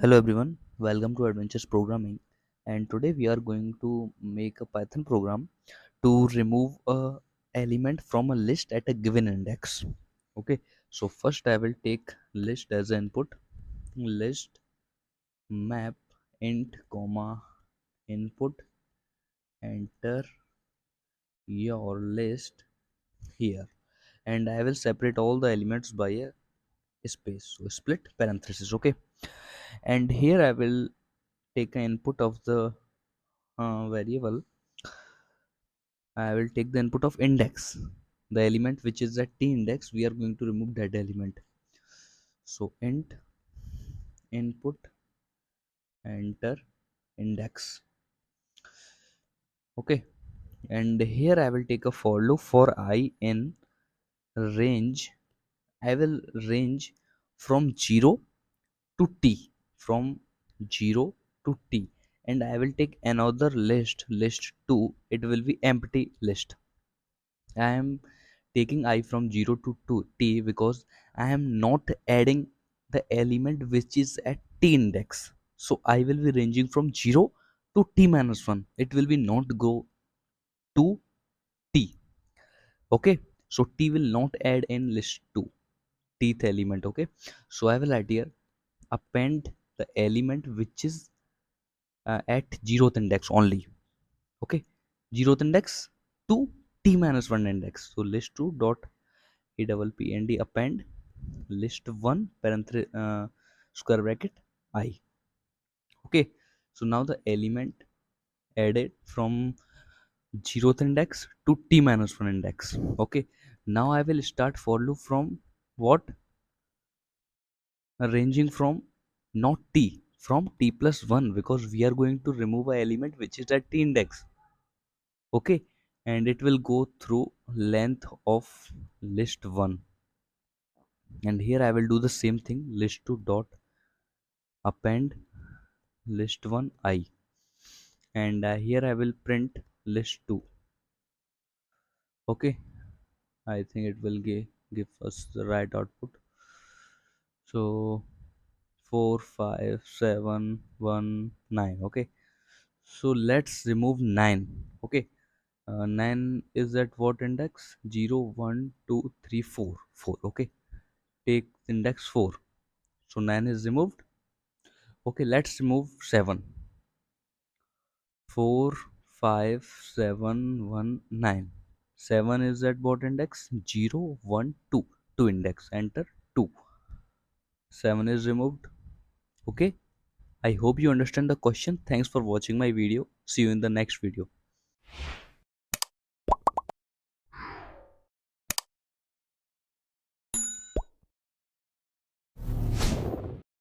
Hello everyone, welcome to Adventures Programming. And today we are going to make a Python program to remove a element from a list at a given index. Okay, so first I will take list as an input. List map int comma input, enter your list here, and I will separate all the elements by a space, so split parenthesis. Okay, and here I will take an input of the variable. I will take the input of index, the element which is at t index. We are going to remove that element. So int input enter index. Okay, and here I will take a for loop for I in range. I will range from 0 to t, from 0 to t, and I will take another list 2. It will be empty list. I am taking I from 0 to 2t because I am not adding the element which is at t index. So I will be ranging from 0 to t minus 1. It will be not go to t. Okay. So t will not add in list 2 tth element. Okay. So I will add here append the element which is at 0th index only. Okay. 0th index to t minus 1 index. So list 2 dot a double p and d append list 1 parenthesis square bracket I. Okay, so now the element added from 0th index to t minus 1 index. Okay, now I will start for loop from what, ranging from not t, from t plus 1, because we are going to remove a element which is at t index. Okay, and it will go through length of list 1, and here I will do the same thing, list 2 dot append list 1 I, and here I will print list 2. Okay, I think it will give us the right output. So 4 5 7 1 9. Okay, so let's remove 9. Okay, 9 is at what index? 0 1 2 3 4 4. Okay, take index 4, so 9 is removed. Okay, let's remove 7. 4 5 7 1 9. 7 is at what index? 0 1 2. 2 index, enter 2. 7 is removed. Okay, I hope you understand the question. Thanks for watching my video. See you in the next video.